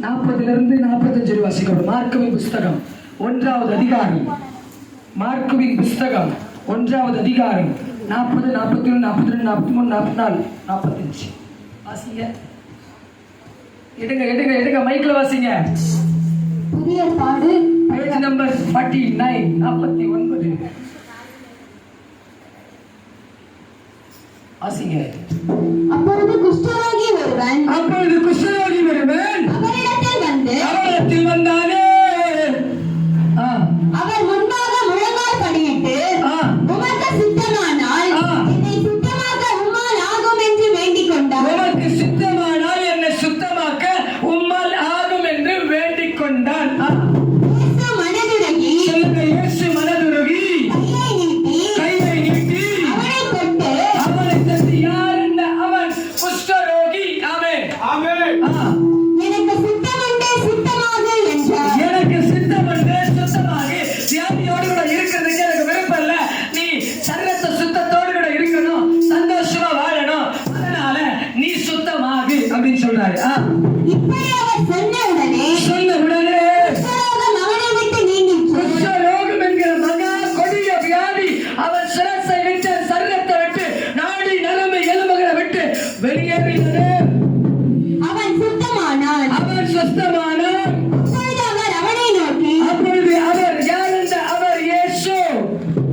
40 45 வாசிக்கப்படும். மார்க்குவின் புஸ்தகம் 1வது அதிகாரம். மார்க்குவின் புஸ்தகம் 1வது அதிகாரம் 40 41 42 43 44 45 வாசிங்க. எடுங்க மைக்ல வாசிங்க. புதிய ஏற்பாடு பேஜ் நம்பர் 49 49 வாசிங்க. அப்பொழுது குஷ்டரோகி ஒருவன் அவரிடத்தில் வந்தானே. அவர் முன்பாக முழங்கால் படியிட்டு, உமக்கு சித்தமானால் என்னை சுத்தமாக்க உம்மால் ஆகும் என்று வேண்டிக் கொண்டார். உமக்கு சித்தமானால் என்னை சுத்தமாக்க உம்மால் ஆகும் என்று வேண்டிக் கொண்டான். இயேசு மனதுருகி, சொல்லுங்க, இயேசு மனதுருகி கையை நீட்டி அவனை தொட்டு யார் என்ன? அவன் குஷ்டரோகி. ஆமென். எனக்கு சித்தமுண்டே சுத்தமாக என்றார். எனக்கு சித்தமுண்டு சுத்தமாக. வியாதியோடு கூட இருக்கிறதுக்கு எனக்கு விருப்பம் இல்ல. நீ சரீரத்தை சுத்தத்தோடு கூட இருக்கணும், சந்தோஷமா வாழணும், அதனால நீ சுத்தமாகு அப்படின்னு சொல்றாரு. இப்படி அவர் சொன்ன உடனே குஷ்டரோகம் அவனை விட்டு நீங்கிற்று. குஷ்டரோகம் என்கிற மகா கொடிய வியாதி அவன் சிரசை விட்டு, சரீரத்தை விட்டு, நாடி நரம்பு எலும்புகளை விட்டு வெளியேறினது. அவன் சுத்தமானான். அவன் சுத்தமானான். அப்பொழுது அவர் அவனை நோக்கி, அப்பொழுது அவர் யார் என்ற அவர் இயேசு,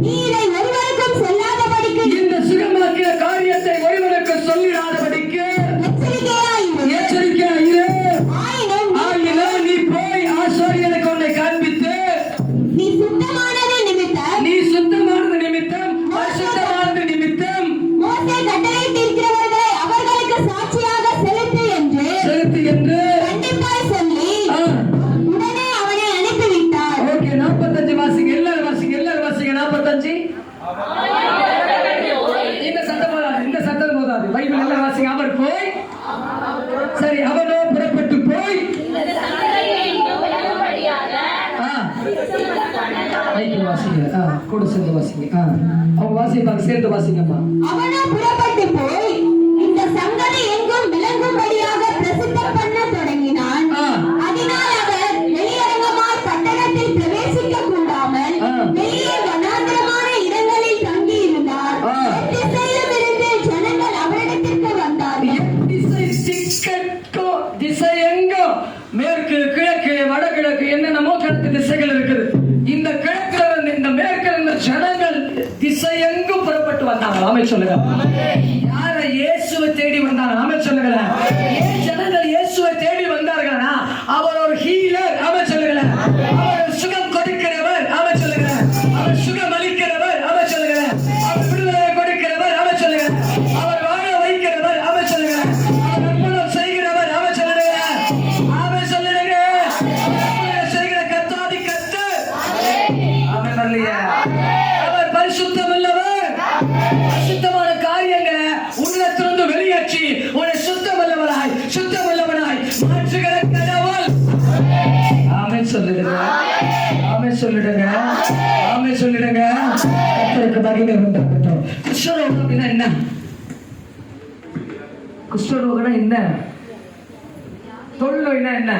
நீ இதை ஒருவருக்கும் சொல்லாதபடிக்கு இந்த சுகமாக்கிய காரியத்தை ஒருவருக்கு சொல்லிடாதபடிக்கு எச்சரிக்கையாயிரு. ஆயினும் நீ போய் ஆசாரியனுக்கு உன்னை காண்பித்து, நீ சுத்தமானது நிமித்தம் பரிசுத்தமானது நிமித்தம் மோசே கட்டளையிட்டிருக்கிறவர்களை அவர்களுக்கு சாட்சியாக செலுத்து என்று கண்டிப்பாய் சொல்லி உடனே அவனை அனுப்பிவிட்டார். ஓகே, 45 வாசிங்க. எல்லாரும் வாசிங்க. 45. இந்த சத்தம் போதாது. பைபிள் எல்லாம் வாசிங்க. அவர் போய், சரி, அவனோ புறப்பட்டு போய், வாசிங்க. கூட சேர்ந்து வாசிங்க. அவங்க வாசிப்பாங்க, சேர்ந்து வாசிங்கம்மா. அவனோ புறப்பட்டு போய் இந்த சங்கதி எங்கும் விளங்கும்படியாக பிரசித்தம் பண்ண தொடங்கினான். அதனால் அவர் வெளியரங்கமாய் பட்டணத்தில் பிரவேசிக்க கூடாமல் வெளியே வனாந்திரமான இடங்களில் தங்கியிருந்தார். திசையிலும் இருந்து ஜனங்கள் அவரிடத்திற்கு வந்தார்கள். திசையெங்கோ மேற்கு, கிழக்கு, வடகிழக்கு, என்னென்னமோ கணக்கு திசைகள் இருக்குது. இந்த கிழக்குல இருந்து, இந்த மேற்குல இருந்து ஜனங்கள் திசையெங்கும் புறப்பட்டு வந்தாங்க. ஆமென் சொல்லுங்க. யார? இயேசுவை தேடி வந்தாங்க. ஆமென் சொல்லுங்க. ஏன் ஜனங்கள் இயேசுவை தேடி வந்தார்களா? அவர் ஒரு ஹீலர். ஆமென் சொல்லுங்க. அவர் சுகம் கொடுக்கிறவர். ஆமென் சொல்லுங்க. அவர் சுகம் அளிக்கிறவர். ஆமென் சொல்லுங்க. அவர் விடுதலை கொடுக்கிறவர். ஆமென் சொல்லுங்க. அவர் வாழ வைக்கிறவர். ஆமென் சொல்லுங்க. அவர் அற்புதம் செய்கிறவர். ஆமென் சொல்லுங்க. ஆமென் சொல்லுங்க. செய்கிற கர்த்தாதி கர்த்தர். ஆமென் அல்லையா? அவர் பரிசுத்தம் உள்ளவர். பரிசுத்தமான காரியங்களை உள்ளத்திலிருந்து வெளியேற்றி உன்னை சுத்தமல்லவனாய் மாற்றுகிற கடவுள். ஆமென் சொல்லிடுங்க. ஆமென் சொல்லிடுங்க. ஆமென் சொல்லிடுங்க. கர்த்தருக்கு மகிமை உண்டாகட்டும். குஷ்டரோகம்னா என்ன? குஷ்டரோகம்னா என்ன? தொழுநோய்னா என்ன?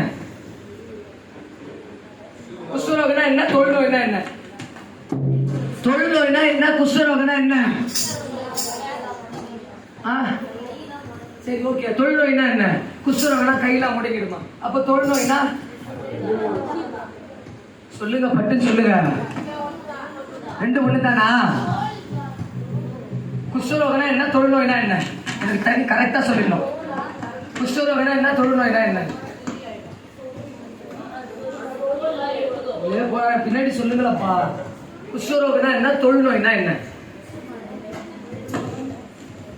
குஷ்டரோகம்னா என்ன? தொழுநோய்னா என்ன? தொழுநோய்னா என்ன? குஷ்டரோகம்னா என்ன? சரி, ஓகே. தொழுநோய்னா என்ன? குஷ்டரோகம்னா கையெல்லாம் முடங்கிடுமா? அப்ப தொழுநோய்னா சொல்லுங்க, பட்டு சொல்லுங்க. 2 ஒண்ணு தானா? குஷ்டரோகம்னா என்ன? தொழுநோய்னா என்ன? எனக்கு தனி கரெக்டா சொல்லிடணும். குஷ்டரோகம்னா என்ன? தொழுநோய்னா என்ன? பின்னாடி சொல்லுங்களப்பா. குஷ்டரோகம்னா என்ன? தொழுநோய்னா என்ன?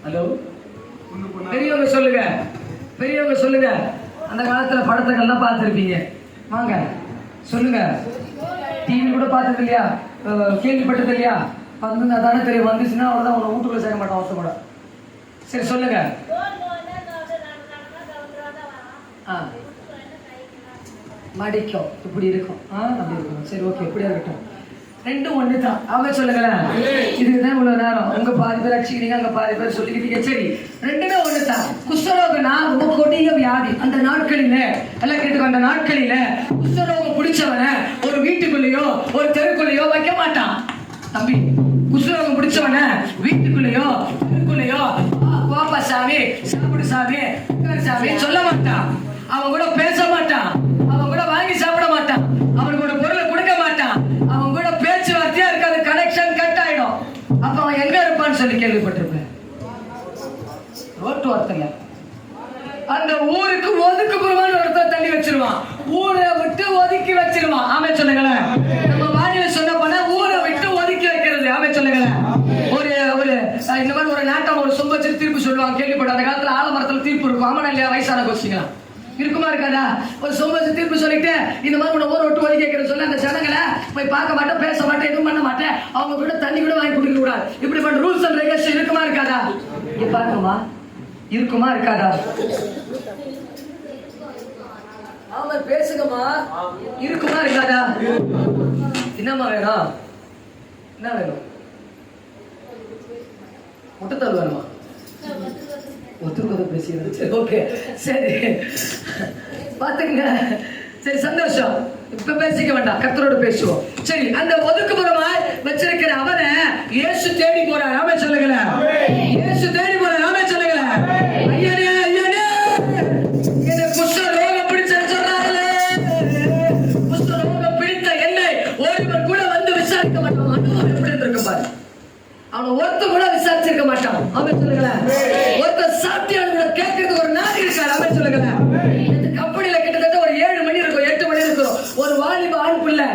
ஹலோ, பெரியவங்க சொல்லுங்க. அந்த காலத்துல படத்துக்கெல்லாம் பார்த்துருப்பீங்க. வாங்க சொல்லுங்க. டிவி கூட பார்த்தது இல்லையா? கேள்விப்பட்டது இல்லையா? வந்து அதானே தெரியும். வந்துச்சுன்னா அவ்வளோதான், உங்களை வீட்டுக்குள்ள சேர்க்க மாட்டோம் அவசரம் கூட. சரி சொல்லுங்க. மடிக்கும் இப்படி இருக்கும். அப்படி இருக்கும். சரி, ஓகே, இப்படியா இருக்கட்டும். ரெண்டும் ஒண்ணுதான். அவன் சொல்லுங்களேன். இதுதான் இவ்வளவு நேரம் உங்க பாதி பேர் அடிச்சுக்கிறீங்க, அங்க பாதி பேர் சொல்லிக்கிட்டீங்க. சரி, ரெண்டுமே ஒண்ணுதான். குஷ்டரோகனா ரொம்ப கொடிய வியாதி. அந்த நாட்களில எல்லாம் கேட்டுக்கோ, அந்த நாட்களில குஷ்டரோகம் பிடிச்சவன ஒரு வீட்டுக்குள்ளேயோ ஒரு தெருக்குள்ளேயோ வைக்க மாட்டான். தம்பி, குஷ்டரோகம் பிடிச்சவன வீட்டுக்குள்ளேயோ தெருக்குள்ளேயோ கோப்பா சாமி, சாப்பிடு சாமி, சாமி சொல்ல மாட்டான். அவன் கூட பேச மாட்டான், அவன் கூட வாங்கி சாப்பிட மாட்டான், அவனுக்கு ஒரு பொருளை கொடுக்க மாட்டான், அவன் கூட பேச்சுவார்த்தையா இருக்காது, கனெக்ஷன் கட் ஆயிடும். அப்ப அவன் எங்க இருப்பான்னு சொல்லி கேள்விப்பட்டிருப்பேன். ரோட்டு வார்த்தைங்க. அந்த ஊருக்கு ஒதுக்குப்புறமான ஒருத்தர் தள்ளி வச்சிருவான், ஊரை விட்டு ஒதுக்கி வச்சிருவான். ஆமே சொல்லுங்களேன். நம்ம வாயில சொன்ன போனா ஊரை விட்டு ஒதுக்கி வைக்கிறது. ஆமே சொல்லுங்களேன். ஒரு ஒரு இந்த மாதிரி ஒரு நாட்டம் ஒரு சொம்ப வச்சு தீர்ப்பு சொல்லுவாங்க, கேள்விப்பட்ட. அந்த காலத்துல ஆலமரத்துல தீர்ப்பு இருக்கும். ஆமா இல்லையா? வயசான கோச்சிங்களா இருக்குமா இருக்காதா? ஒரு சொம்ப வச்சு தீர்ப்பு சொல்லிட்டு இந்த மாதிரி உன்னை ஊரை விட்டு ஒதுக்கி வைக்கிறது சொல்லி அந்த ஜனங்களை போய் பார்க்க மாட்டேன், பேச மாட்டேன், எதுவும் பண்ண மாட்டேன், அவங்க கூட தண்ணி கூட வாங்கி குடிக்க கூடாது. இப்படிப்பட்ட ரூல்ஸ் அண்ட் ரெகுலேஷன் இருக்குமா இருக்காதா? இங்க பாருங்கம்மா, இருக்குமா இருக்காதா? ஆமா பேசுங்கம்மா. இருக்குமா இருக்காதா? என்னம்மா வேணும்? என்ன வேணும்? முட்டத்தல் வேணுமா? ஒத்துக்கொதை பேசுகிறது. சரி, ஓகே, சரி பாத்துங்க. சரி, சந்தோஷம். இப்ப பேசிக்க வேண்டாம், கர்த்தரோட பேசுவோம். சரி, அந்த ஒதுக்குப்புறமாய் வச்சிருக்கிற அவனை இயேசு தேடி போறார். ஆமே சொல்லுங்களேன். இயேசு தேடி போறார். ஆமே சொல்லுங்களேன். ஐயனே, ஐயனே, என்னை குஷ்டரோகம் பிடிச்சேன்னு சொன்னாங்களே, குஷ்டரோகம் பிடித்த என்னை ஒருவர் கூட வந்து விசாரிக்க மாட்டான். அனுபவம் எப்படி இருந்திருக்கு பாரு. அவனை ஒருத்த கூட விசாரிச்சிருக்க மாட்டான். ஆமே சொல்லுங்களேன். ஒருத்த சாப்பிட்டு கேட்கறதுக்கு ஒரு நாள் இருக்காரு. ஆமே சொல்லுங்களேன். கம்பெனியில கிட்டத்தட்ட ஒரு 7 மணி இருக்கும், 8 மணி இருக்கும். ஒரு வாலிப ஆண் பிள்ளை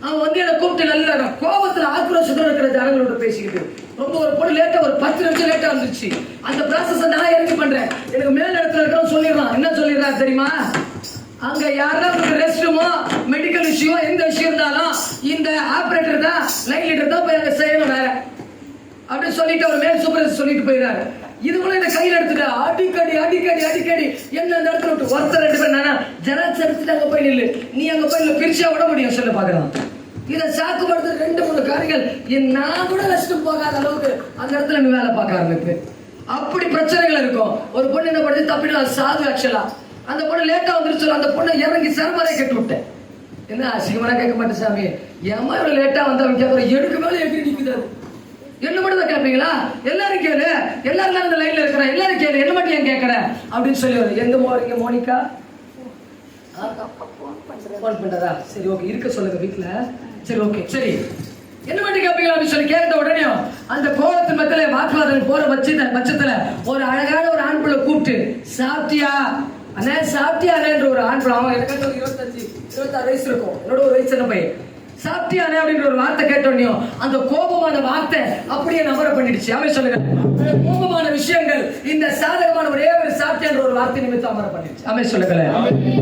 அவன் வந்து என்ன கூப்பிட்டு நல்ல கோபத்துல ஆக்ரோஷத்துல இருக்கிற ஜனங்களோட பேசிக்கிட்டு ரொம்ப ஒரு பொண்ணு லேட்டா ஒரு 10 நிமிஷம் லேட்டா வந்துருச்சு. அந்த ப்ராசஸ் நான் இறங்கி பண்றேன். எனக்கு மேல் இடத்துல இருக்கிறோம் சொல்லிடுறான். என்ன சொல்லிடுறான் தெரியுமா? அங்க யாராவது ரெஸ்ட் ரூமோ மெடிக்கல் விஷயம் எந்த விஷயம் இருந்தாலும் இந்த ஆபரேட்டர் தான், லைன் லீடர் தான் போய் அங்க செய்யணும் வேற அப்படின்னு சொல்லிட்டு அவர் மேல் சூப்பர்வைசர் சொல்லிட்டு போயிடுறாரு. இது கூட இந்த கையில எடுத்துட்டு அடிக்கடி அடிக்கடி அடிக்கடி என்ன அந்த இடத்துல விட்டு ஒருத்தர் 2 பேர் நானா ஜெராக்ஸ் எடுத்துட்டு அங்க போய் நில்லு, நீ அங்க போய் இல்ல பிரிச்சா விட முடியும் சொல்ல பாக்குறான். இதை சாக்குப்படுத்த 2-3 காரியங்கள் நான் கூட ரெஸ்ட் போகாத அளவுக்கு அந்த இடத்துல நீ வேலை பார்க்க ஆரம்பிப்பு. அப்படி பிரச்சனைகள் இருக்கும். ஒரு பொண்ணு என்ன பண்ணி தப்பினா சாது ஆக்சுவலா அந்த பொண்ணு லேட்டா வந்துருச்சு. அந்த பொண்ணை இறங்கி சரமாரே கட்டி விட்டேன். என்ன அசிங்கமான கேட்க மாட்டேன் சாமி, ஏமா இவ்வளவு லேட்டா வந்து அவங்க கேட்கற எடுக்கு மேல எகிரி நிக்குது. என்ன மட்டும் தான் கேட்பீங்களா? எல்லாரும் கேளு, எல்லாரும் அந்த லைன்ல இருக்கிற எல்லாரும் கேளு, என்ன மட்டும் ஏன் கேட்கற அப்படின்னு சொல்லி எங்க போறீங்க மோனிகா? போன் பண்றதா? சரி, ஓகே, இருக்க சொல்லுங்க வீட்டுல. சரி, ஓகே, சரி, என்ன மட்டும் கேட்பீங்களா அப்படின்னு சொல்லி கேட்ட உடனே அந்த கோபத்தின் மத்தியில வாக்குவாதம் போற பட்சத்துல ஒரு அழகான ஒரு ஆண் பிள்ளை கூப்பிட்டு சாப்பிட்டியா அண்ணா, சாப்பிட்டியான்ற ஒரு ஆண் பிள்ளை, அவன் எனக்கு 25-26 வயசு இருக்கும், என்னோட ஒரு வயசு என்ன பையன், சாப்பிட்டியானே அப்படின்ற ஒரு வார்த்தை கேட்டோடனே அந்த கோபமான வார்த்தை அப்படியே நபரை பண்ணிடுச்சு. அவன் சொல்லுங்க, கோபமான விஷயங்கள் இந்த சாதகமான ஒரே ஒரு சாப்பிட்டியான்ற ஒரு வார்த்தை நிமித்தம் அமர பண்ணிடுச்சு. அவன் சொல்லுங்களேன்.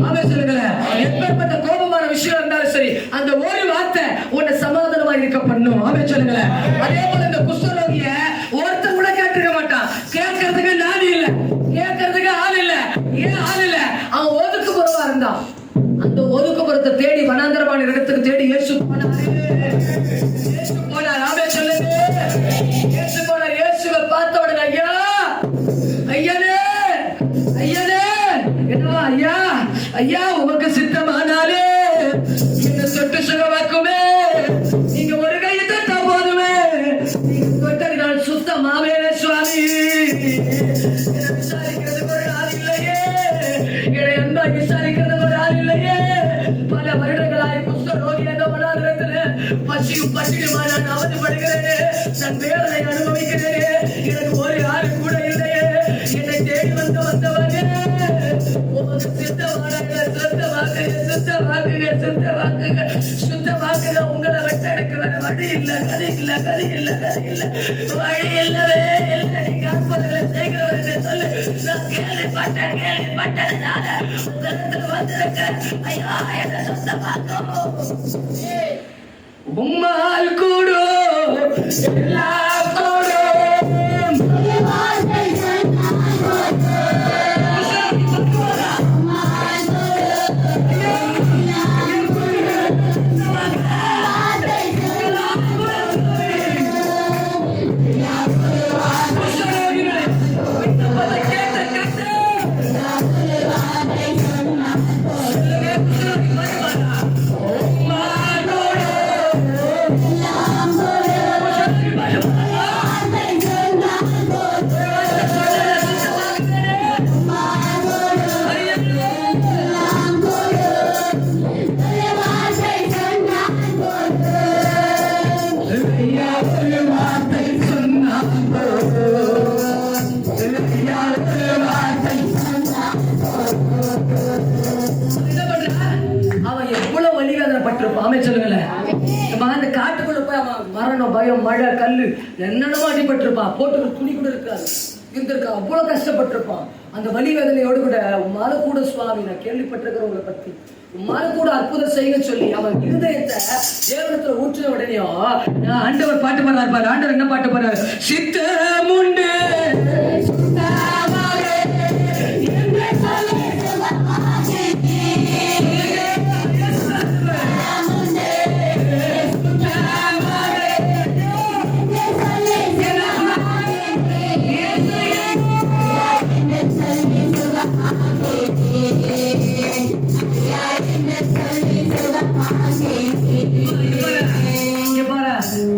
அவன் சொல்லுங்களேன். எப்பேற்பட்ட கோபமான விஷயம் இருந்தாலும் சரி அந்த ஒரு வார்த்தை உன்னை சமாதானமா இருக்க பண்ணும். அவன் சொல்லுங்களேன். அதே போல இந்த குஷ்டரோகிய ஒருத்தர் கூட கேட்டிருக்க மாட்டான். கேட்கறதுக்கு நாதி இல்ல, கேட்கறதுக்கு ஆள் இல்ல. ஏன் ஆள் இல்ல? அவன் ஒதுக்குப்புறமா இருந்தான். அந்த ஒதுக்குப்புறத்தை தேடி வனாந்தரமான இடத்துக்கு தேடி இயேசு போனார். ஆமே சொல்லுங்க. இயேசு போனார். இயேசுவை பார்த்த உடனே ஐயா, ஐயனே, ஐயனே, என்னவா ஐயா, ஐயா உமக்கு சித்தமானாலே என்ன தொட்டு சுகமாக்குமே, நீங்க ஒரு கையை தட்டா போதுமே, நீங்க தொட்டது நான் சுத்தமாவே சுவாமி. என்ன விசாரிக்கிறதுக்கு ஒரு ஆள் இல்லையே, என்னை அன்பா விசாரிக்கிறதுக்கு ஒரு ஆள் இல்லையே. பல வருடங்களாய் குஷ்டரோகியாக வனாந்தரத்தில் பசியும் பட்டினியுமா நான் அவதிப்படுகிறேன், நான் வேதனை அனுபவிக்கிறேன், எனக்கு ஒரு ஆள் கூட இல்லையே. என்னை தேடி வந்தவனே உமக்கு சித்தமானாங்க, சுத்தமாக்குங்க, சுத்தமாக்குங்க, சுத்தமாக்குங்க. உங்களை விட்டு எனக்கு வேற வழி இல்லை, கதை இல்லை, கதை இல்லை, கதை இல்லை, வழி இல்லவே இல்லை. நீங்க அற்புதங்களை செய்கிறவர்கள் சொல்லு. நான் கேள்விப்பட்டதுனால உங்களிடத்துல வந்திருக்கேன். ஐயா என்ன சுத்தமாக்கும். உம்மால் கூடும் எல்லாம் கூடும். இருப்பான். ஆமென் சொல்லுங்களேன். அந்த காட்டுக்குள்ள போய் அவன் மரணம், பயம், மழை, கல்லு என்னென்னமோ அடிபட்டிருப்பான். போட்டு துணி கூட இருக்காது, இருந்திருக்கா, அவ்வளவு கஷ்டப்பட்டிருப்பான். அந்த வலி வேதனையோடு கூட உம்மால கூட சுவாமி நான் கேள்விப்பட்டிருக்கிறவங்களை பத்தி உம்மால கூட அற்புதம் செய்ய சொல்லி அவன் இருதயத்தை தேவனத்துல ஊற்றின உடனேயும் ஆண்டவர் பாட்டு பாடுறாரு பாரு. ஆண்டவர் என்ன பாட்டு பாடுறாரு? சித்தமுண்டு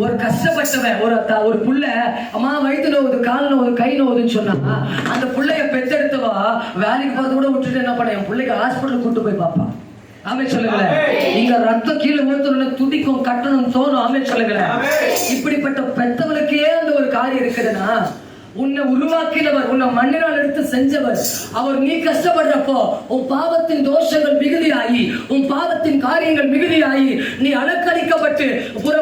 ஒரு கஷ்டப்பட்டவன் ஒரு புள்ள அம்மா வயிற்று நோவுது, கால் நோவுது, கை நோவுதுன்னு சொன்னா அந்த புள்ளைய பெத்தெடுத்தவா வேலைக்கு போறது கூட விட்டுட்டு என்ன பண்ண என் பிள்ளைக்கு ஹாஸ்பிட்டல் கூட்டு போய் பாப்பான். ஆமென் சொல்லுங்களேன். இங்க ரத்தம் கீழே ஊத்துறோம்னா துடிக்கும், கட்டணும் தோணும். ஆமென் சொல்லுங்களேன். இப்படிப்பட்ட பெத்தவளுக்கே அந்த ஒரு காரியம் இருக்குதுன்னா உன்னை உருவாக்கினவர், உன்னை மண்ணினால் எடுத்து செஞ்சவர் அவர். நீ கஷ்டப்படுறப்போ உன் பாவத்தின் தோஷங்கள் மிகுதியாகி, உன் பாவத்தின் காரியங்கள் மிகுதியாகி, நீ அலக்கழிக்கப்பட்டு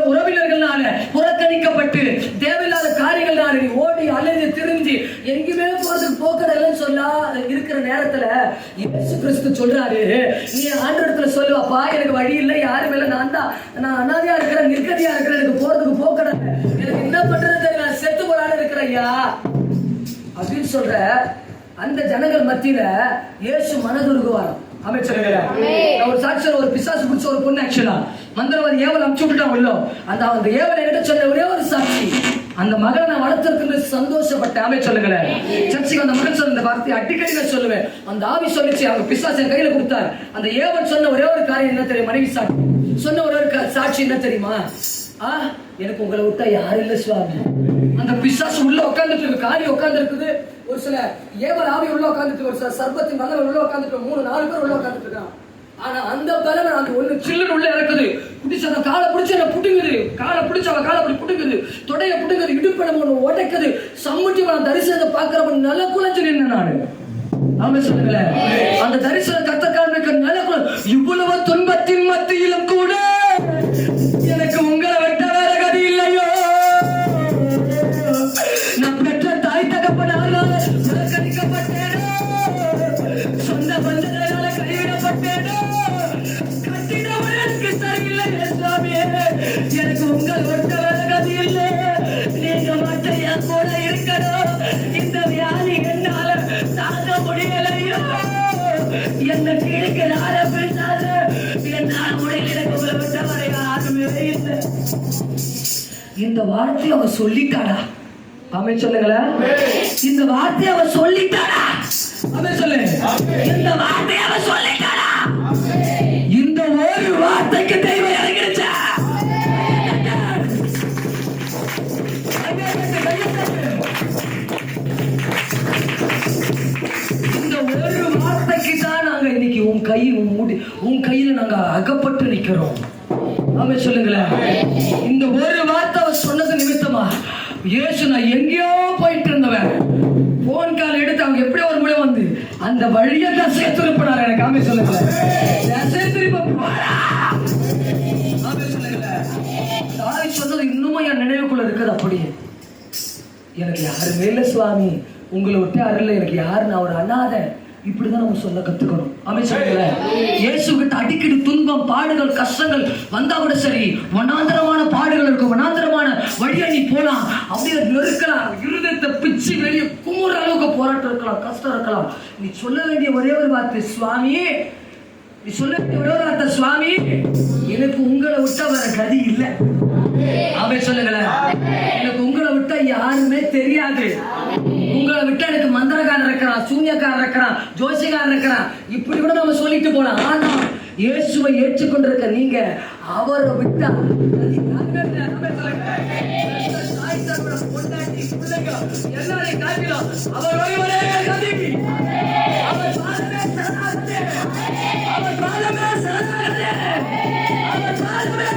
உறவினர்களால புறக்கணிக்கப்பட்டு தேவையில்லாத காரியங்களால நீ ஓடி அலைஞ்சு திரிஞ்சு எங்கேயுமே போறதுக்கு போக்கடலன்னு சொல்ல இருக்கிற நேரத்துல இயேசு கிறிஸ்து சொல்றாரு, நீ ஆண்டவரத்துல சொல்லுவாப்பா, எனக்கு வழி இல்லை, யாரும் இல்லை, நான் அனாதையா இருக்கிறேன், நிர்கதியா இருக்கிறேன், எனக்கு போறதுக்கு போக்கடல, எனக்கு என்ன பண்றது தெரியல, செத்து போலான்னு இருக்கிறையா அப்படின்னு சொல்ற அந்த ஜனங்கள் மத்தியில இயேசு மனதுருகுவார். அமைச்சர் ஒரு சாட்சியில் ஒரு பிசாசு பிடிச்ச ஒரு பொண்ணு ஆக்சுவலா மந்திரவாதி ஏவல் அமுச்சு விட்டுட்டான் உள்ள. அந்த ஏவல் என்கிட்ட சொன்ன ஒரே ஒரு சாட்சி, அந்த மகளை நான் வளர்த்திருக்கிறது சந்தோஷப்பட்டேன். ஆமென் சொல்லுங்களேன். சர்ச்சைக்கு அந்த மகன் சொன்ன இந்த வார்த்தையை அடிக்கடி நான் சொல்லுவேன். அந்த ஆவி சொல்லிச்சு, அவங்க பிசாசு என் கையில கொடுத்தார். அந்த ஏவல் சொன்ன ஒரே ஒரு காரியம் என்ன தெரியும்? மனைவி சாட்சி சொன்ன ஒரே ஒரு சாட்சி என்ன தெரியுமா? எனக்கு உங்களை விட்டா யாரும் இல்ல சுவாமி. அந்த பிசாசு உள்ள உட்கார்ந்துட்டு இருக்கு, காரி உட்கார்ந்து இருக்குது, ஒரு சில ஏவல் ஆவி உள்ள உட்கார்ந்துட்டு, ஒரு சில சர்பத்தின் மகன் உள்ள உட்கார்ந்துட்டு, 3-4 பேர் உள்ள உட்கார்ந்துட்டு இருக்கான். ஆனா அந்த பலன் அந்த ஒண்ணு சில்லுன்னு உள்ள இருக்குது. பிடிச்ச அந்த காலை பிடிச்சு என்ன புட்டுங்குது, காலை பிடிச்ச அவன் காலை அப்படி புட்டுங்குது, தொடைய புட்டுங்குது, இடுப்படம் ஒண்ணு உடைக்குது, சம்முட்டி அவன் தரிசனத்தை பாக்குறப்ப நல்ல குலைஞ்சு நின்ன நானு. ஆமென் சொல்லுங்களேன். அந்த தரிசன கத்தக்காரனுக்கு நல்ல குலை. இவ்வளவு துன்பத்தின் மத்தியிலும் கூட எனக்கு உங்களை விட்ட வேற கதி இல்லையோ, நான் பெற்ற தாய் தகப்பனால புறக்கணிக்கப்பட்டேனோ, சொந்த பந்தங்களால கைவிடப்பட்டேனோ, கட்டினவனுக்கு சரியில்லை சுவாமியே, எனக்கு உங்களை விட்ட வேற கதி இல்லை, நீங்க மட்டும் என் கூட இருக்கணும், இந்த வியாதி என்னால தாங்க முடியலையோ, என்ன கீழே ஆரம்பித்தாரு, என்னால முடியல, எனக்கு உங்களை விட்ட வரை யாருமே இல்லை. இந்த வார்த்தையை அவ சொல்லிட்டாடா. ஆமென் சொல்லுங்களேன். இந்த வார்த்தையை அவ சொல்லிட்டாடா. ஆமென் சொல்லு. இந்த வார்த்தையை அவ சொல்லிட்டாடா. இந்த ஒரு வார்த்தைக்கு தெய்வம் இறங்கிடுச்சா? இந்த ஒரு வார்த்தைக்கு தான் நாங்க இன்னைக்கு உன் கையில நாங்க அகப்பட்டு நிக்கிறோம். ஆமென் சொல்லுங்களேன். இந்த ஒரு வார்த்தை சொன்னது நிமித்தமா இயேசு நான் எங்கேயோ போயிட்டு இருந்தவன் போன் கால் எடுத்து அவங்க எப்படியோ ஒரு முறை வந்து அந்த வழியை தசையை திருப்பினார் எனக்கு. ஆமென் சொல்லுங்களேன். தசையை திருப்ப போறா. ஆமென் சொல்லுங்களேன். தாய் சொன்னது இன்னும் என் நினைவுக்குள்ள இருக்குது. அப்படியே எனக்கு யாருமே இல்லை சுவாமி, உங்களை விட்டு அருள் எனக்கு யாரு, நான் ஒரு அனாதை, இப்படிதான் நம்ம சொல்ல கத்துக்கணும். அமைச்சர்கள இயேசு கிட்ட அடிக்கடி துன்பம், பாடுகள், கஷ்டங்கள் வந்தா கூட சரி, வனாந்தரமான பாடுகள் இருக்கும், வனாந்தரமான வழியா நீ போலாம், அப்படியே நெருக்கலாம், இருதயத்தை பிச்சு வெளியே குமுற அளவுக்கு போராட்டம் இருக்கலாம், கஷ்டம் இருக்கலாம். நீ சொல்ல வேண்டிய ஒரே ஒரு வார்த்தை, சுவாமி, நீ சொல்ல வேண்டிய ஒரே ஒரு வார்த்தை, சுவாமி, எனக்கு உங்களை விட்டா வேற கதி இல்லை. ஆமென் சொல்லுங்களேன். எனக்கு உங்களை விட்டா யாருமே தெரியாது, உங்களை விட்டா எனக்கு மந்திரக்காரன் இருக்கிறான், சூன்யக்காரன் இருக்கிறான், ஜோசியக்காரன் இருக்கிறான், இப்படி கூட நம்ம சொல்லிட்டு போலாம். ஆனா இயேசுவை ஏற்றுக்கொண்டிருக்க நீங்க அவரை விட்டா எல்லாரையும் காட்டிலும் அவர் ஒருவரே கதி. அவர் பாதமே சரணாகதி, அவர் பாதமே சரணாகதி, அவர் பாதமே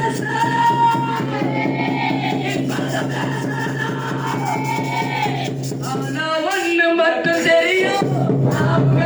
ஆனா ஒண்ணு மட்டும் தெரியும், நாம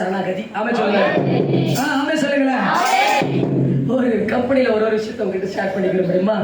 சரணாகதி. ஆமென் சொல்லுங்க. ஆமென் சொல்லுங்களேன். ஒரு கம்பெனில ஒரு விஷயத்தை உங்ககிட்ட ஷேர் பண்ணிக்கிறேன் தெரியுமா?